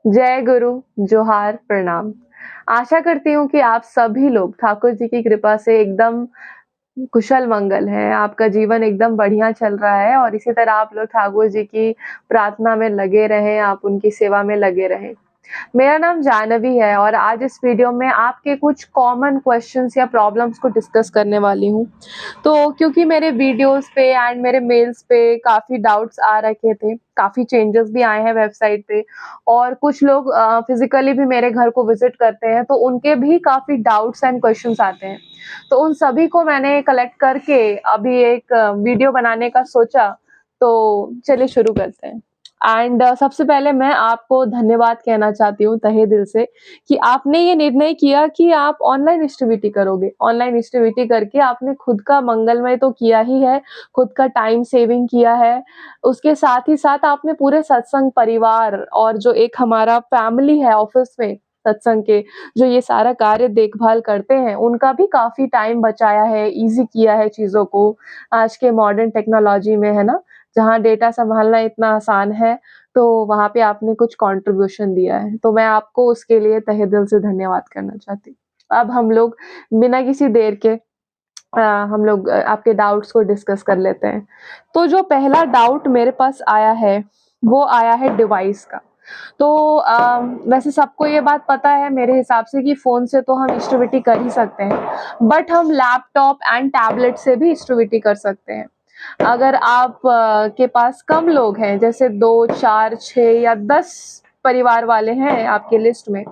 जय गुरु, जोहार, प्रणाम। आशा करती हूँ कि आप सभी लोग ठाकुर जी की कृपा से एकदम कुशल-मंगल हैं, आपका जीवन एकदम बढ़िया चल रहा है और इसी तरह आप लोग ठाकुर जी की प्रार्थना में लगे रहें, आप उनकी सेवा में लगे रहें। मेरा नाम जानवी है और आज इस वीडियो में आपके कुछ कॉमन क्वेश्चंस या प्रॉब्लम्स को डिस्कस करने वाली हूँ। तो क्योंकि मेरे वीडियोस पे एंड मेरे मेल्स पे काफ़ी डाउट्स आ रखे थे, काफ़ी चेंजेस भी आए हैं वेबसाइट पे और कुछ लोग फिज़िकली भी मेरे घर को विज़िट करते हैं, तो उनके भी काफ़ी डाउट्स एंड क्वेश्चंस आते हैं। तो उन सभी को मैंने कलेक्ट करके अभी एक वीडियो बनाने का सोचा, तो चलिए शुरू करते हैं। एंड सबसे पहले मैं आपको धन्यवाद कहना चाहती हूँ तहे दिल से कि आपने ये निर्णय किया कि आप ऑनलाइन एक्टिविटी करोगे। ऑनलाइन एक्टिविटी करके आपने खुद का मंगलमय तो किया ही है, खुद का टाइम सेविंग किया है, उसके साथ ही साथ आपने पूरे सत्संग परिवार और जो एक हमारा फैमिली है ऑफ़िस में सत्संग के, जो ये सारा कार्य देखभाल करते हैं, उनका भी काफ़ी टाइम बचाया है, ईज़ी किया है चीज़ों को। आज के मॉडर्न टेक्नोलॉजी में, है ना? जहाँ डेटा सँभालना इतना आसान है, तो वहाँ पे आपने कुछ कॉन्ट्रिब्यूशन दिया है, तो मैं आपको उसके लिए तहे दिल से धन्यवाद करना चाहती हूँ। अब हम लोग बिना किसी देर के हम लोग आपके डाउट्स को डिस्कस कर लेते हैं। तो जो पहला डाउट मेरे पास आया है, वो आया है डिवाइस का। तो वैसे सबको ये बात पता है मेरे हिसाब से कि फ़ोन से तो हम एक्टिविटी कर ही सकते हैं, बट हम लैपटॉप एंड टैबलेट से भी एक्टिविटी कर सकते हैं। अगर आप के पास कम लोग हैं, जैसे 2, 4, 6 या 10 परिवार वाले हैं आपके लिस्ट में,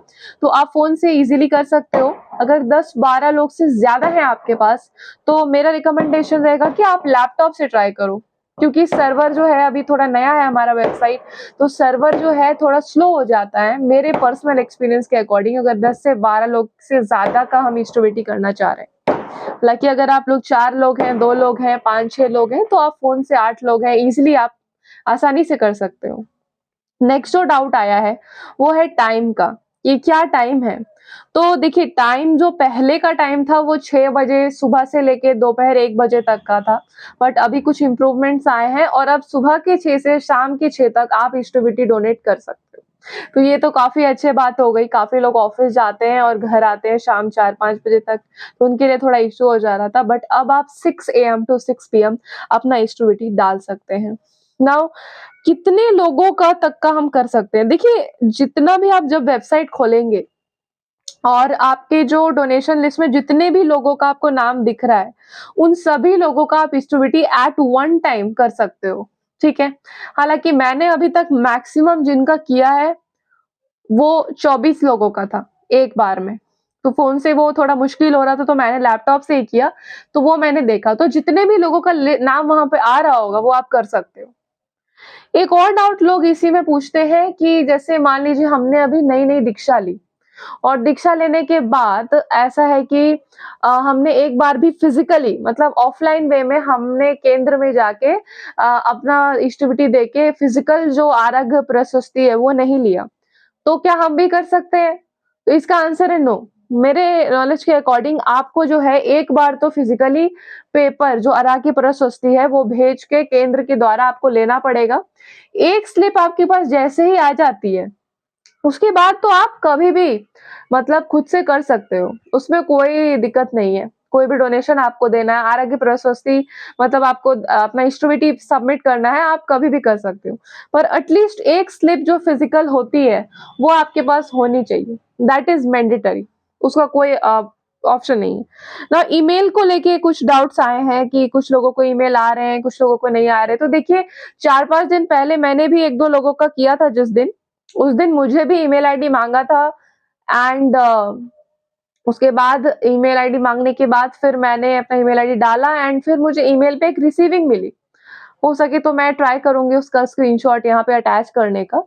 तो आप फ़ोन से ईज़िली कर सकते हो। अगर 10-12 लोग से ज़्यादा हैं आपके पास, तो मेरा रिकमेंडेशन रहेगा कि आप लैपटॉप से ट्राई करो। क्योंकि सर्वर जो है अभी थोड़ा नया है हमारा वेबसाइट, तो सर्वर जो है थोड़ा स्लो हो जाता है, मेरे पर्सनल एक्सपीरियंस के अकॉर्डिंग अगर 10 से 12 लोग से ज़्यादा का हम एक्टिविटी करना चाह रहे हैं। हालाँकि अगर आप लोग 4 लोग हैं, 2 लोग हैं, 5-6 लोग हैं, तो आप फ़ोन से 8 लोग हैं, ईज़िली आप आसानी से कर सकते हो। नेक्स्ट जो डाउट आया है, वो है टाइम का, कि क्या टाइम है? तो देखिए टाइम जो पहले का टाइम था वो 6 बजे सुबह से लेके दोपहर 1 बजे तक का था, बट अभी कुछ इम्प्रूवमेंट्स आए हैं और अब सुबह के 6 से शाम के 6 तक आप एक्टिविटी डोनेट कर सकते हो। तो ये तो काफ़ी अच्छी बात हो गई, काफ़ी लोग ऑफ़िस जाते हैं और घर आते हैं शाम 4-5 बजे तक, तो उनके लिए थोड़ा इश्यू हो जा रहा था, बट अब आप 6 एएम टू 6 पीएम अपना एक्टिविटी डाल सकते हैं। नाउ कितने लोगों का तक का हम कर सकते हैं? देखिए, जितना भी आप जब वेबसाइट खोलेंगे और आपके जो डोनेशन लिस्ट में जितने भी लोगों का आपको नाम दिख रहा है, उन सभी लोगों का आप एक्टिविटी एट वन टाइम कर सकते हो, ठीक है? हालाँकि मैंने अभी तक मैक्सिमम जिनका किया है, वो 24 लोगों का था, एक बार में। तो फ़ोन से वो थोड़ा मुश्किल हो रहा था, तो मैंने लैपटॉप से ही किया, तो वो मैंने देखा। तो जितने भी लोगों का नाम वहाँ पे आ रहा होगा, वो आप कर सकते हो। एक और डाउट लोग इसी में पूछते हैं कि जैसे मान लीजिए हमने अभी नई-नई दीक्षा ली और दीक्षा लेने के बाद ऐसा है कि हमने एक बार भी फिज़िकली मतलब ऑफ़लाइन वे में हमने केंद्र में जाके अपना एक्टिविटी देके फिज़िकल जो आराग्य प्रशस्ति है वो नहीं लिया। तो क्या हम भी कर सकते हैं? तो इसका आंसर है नो। मेरे नॉलेज के अकॉर्डिंग आपको जो है एक बार तो फिज़िकली पेपर जो अराकी प्रशस्ति है वो भेज के केंद्र के द्वारा आपको लेना पड़ेगा। एक स्लिप आपके पास जैसे ही आ जाती है, उसके बाद तो आप कभी भी मतलब खुद से कर सकते हो, उसमें कोई दिक्कत नहीं है। कोई भी डोनेशन आपको देना है, आरोग्य प्रशस्ति मतलब आपको अपना एक्टिविटी सबमिट करना है, आप कभी भी कर सकते हो। पर एटलीस्ट एक स्लिप जो फिज़िकल होती है, वो आपके पास होनी चाहिए। दैट इज़ मैंडेटरी, उसका कोई ऑप्शन नहीं है। ना ईमेल को लेके कुछ डाउट्स आए हैं कि कुछ लोगों को ईमेल आ रहे हैं, कुछ लोगों को नहीं आ रहे। तो देखिए 4-5 दिन पहले मैंने भी 1-2 लोगों का किया था जिस दिन, उस दिन मुझे भी ईमेल आईडी माँगा था एंड उसके बाद ईमेल आईडी माँगने के बाद फिर मैंने अपना ईमेल आईडी डाला एंड फिर मुझे ईमेल पे एक रिसीविंग मिली। हो सके तो मैं ट्राई करूँगी उसका स्क्रीनशॉट यहाँ पे अटैच करने का।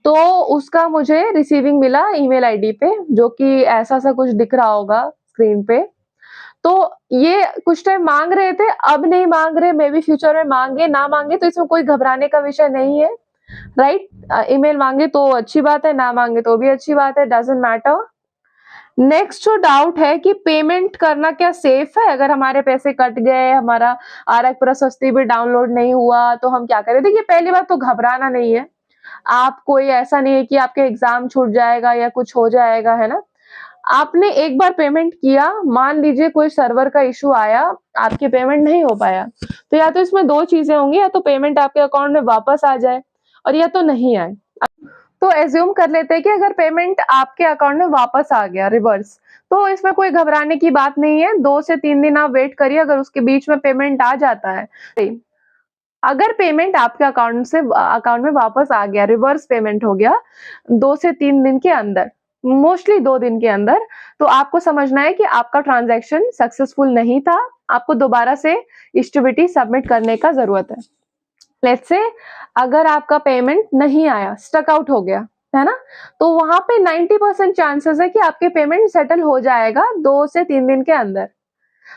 तो उसका मुझे रिसीविंग मिला ईमेल आईडी पे जो कि ऐसा-सा कुछ दिख रहा होगा स्क्रीन पे। तो ये कुछ टाइम माँग रहे थे, अब नहीं माँग रहे, मे बी फ्यूचर में माँगे, ना माँगे तो इसमें कोई घबराने का विषय नहीं है। राइट? ईमेल माँगे तो अच्छी बात है, ना माँगे तो भी अच्छी बात है, डज़न्ट मैटर। नेक्स्ट जो डाउट है कि पेमेंट करना क्या सेफ है? अगर हमारे पैसे कट गए, हमारा आरक प्रशस्ति भी डाउनलोड नहीं हुआ, तो हम क्या करें? देखिए, पहली बात तो घबराना नहीं है। आप कोई ऐसा नहीं है कि आपके एग्ज़ाम छूट जाएगा या कुछ हो जाएगा, है ना? आपने एक बार पेमेंट किया, मान लीजिए कोई सर्वर का इश्यू आया, आपकी पेमेंट नहीं हो पाया, तो या तो इसमें 2 चीज़ें होंगी, या तो पेमेंट आपके अकाउंट में वापस आ जाए और या तो नहीं आए। तो एज़्यूम कर लेते हैं कि अगर पेमेंट आपके अकाउंट में वापस आ गया रिवर्स, तो इसमें कोई घबराने की बात नहीं है, 2 से 3 दिन आप वेट करिए, अगर उसके बीच में पेमेंट आ जाता है, अगर पेमेंट आपके अकाउंट में वापस आ गया, रिवर्स पेमेंट हो गया 2 से 3 दिन के अंदर, मोस्टली 2 दिन के अंदर, तो आपको समझना है कि आपका ट्रांज़ैक्शन सक्सेसफुल नहीं था, आपको दोबारा से इष्टविटी सबमिट करने का ज़रूरत है। लेट्स से अगर आपका पेमेंट नहीं आया, स्टक आउट हो गया, है ना? तो वहाँ पे 90% चांसेस है कि आपके पेमेंट सेटल हो जाएगा 2 से 3 दिन के अंदर।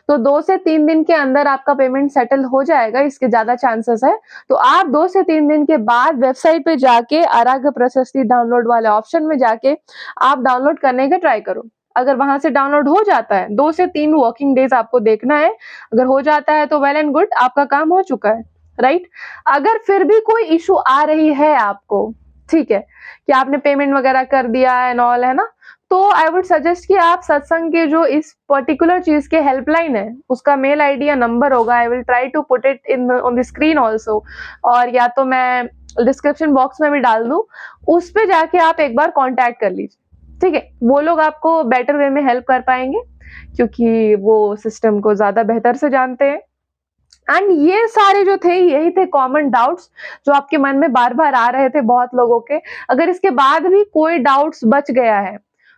तो 2 से 3 दिन के अंदर आपका पेमेंट सेटल हो जाएगा, इसके ज़्यादा चांसेस है। तो आप 2 से 3 दिन के बाद वेबसाइट पे जाके आराध्य प्रशस्ति डाउनलोड वाले ऑप्शन में जाके आप डाउनलोड करने का ट्राई करो। अगर वहाँ से डाउनलोड हो जाता है, 2 से 3 वर्किंग डेज़ आपको देखना है। अगर हो जाता है तो वेल एंड गुड, आपका काम हो चुका है, राइट? अगर फिर भी कोई इश्यू आ रही है आपको, ठीक है, कि आपने पेमेंट वगैरह कर दिया एंड ऑल, है ना? तो आई वुड सजेस्ट कि आप सत्संग के जो इस पर्टिकुलर चीज़ के हेल्पलाइन है, उसका मेल आईडी या नंबर होगा, I will try to put it in on the screen also, और या तो मैं डिस्क्रिप्शन बॉक्स में भी डाल दूँ, उस पे जाके आप एक बार कॉन्टैक्ट कर लीजिए, ठीक है? वो लोग आपको बेटर वे में हेल्प कर पाएँगे, क्योंकि वो सिस्टम को ज़्यादा बेहतर से जानते हैं। एंड ये सारे जो थे, यही थे कॉमन डाउट्स जो आपके मन में बार-बार आ रहे थे बहुत लोगों के। अगर इसके बाद भी कोई डाउट्स बच गया है,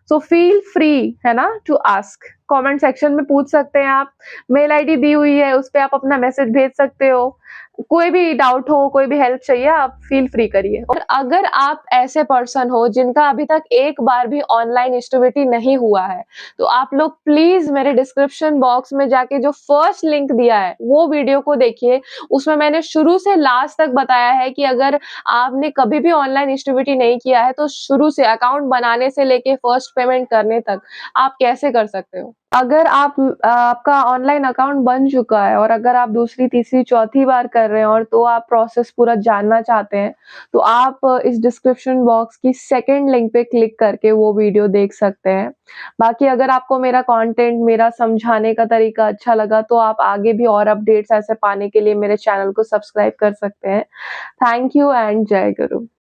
सो फील फ्री, है ना, टू आस्क। कमेंट सेक्शन में पूछ सकते हैं आप, मेल आईडी दी हुई है, उस पे आप अपना मैसेज भेज सकते हो। कोई भी डाउट हो, कोई भी हेल्प चाहिए, आप फील फ्री करिए। और अगर आप ऐसे पर्सन हो जिनका अभी तक एक बार भी ऑनलाइन एक्टिविटी नहीं हुआ है, तो आप लोग प्लीज़ मेरे डिस्क्रिप्शन बॉक्स में जाके जो फर्स्ट लिंक दिया है, वो वीडियो को देखिए। उसमें मैंने शुरू से लास्ट तक बताया है कि अगर आपने कभी भी ऑनलाइन एक्टिविटी नहीं किया है, तो शुरू से अकाउंट बनाने से लेके फर्स्ट पेमेंट करने तक आप कैसे कर सकते हो। अगर आपका ऑनलाइन अकाउंट बन चुका है और अगर आप दूसरी, तीसरी, चौथी बार कर रहे हैं और तो आप प्रोसेस पूरा जानना चाहते हैं, तो आप इस डिस्क्रिप्शन बॉक्स की सेकंड लिंक पे क्लिक करके वो वीडियो देख सकते हैं। बाकी अगर आपको मेरा कंटेंट, मेरा समझाने का तरीका अच्छा लगा, तो आप आगे भी और अपडेट्स ऐसे पाने के लिए मेरे चैनल को सब्सक्राइब कर सकते हैं। थैंक यू एंड जय गुरु।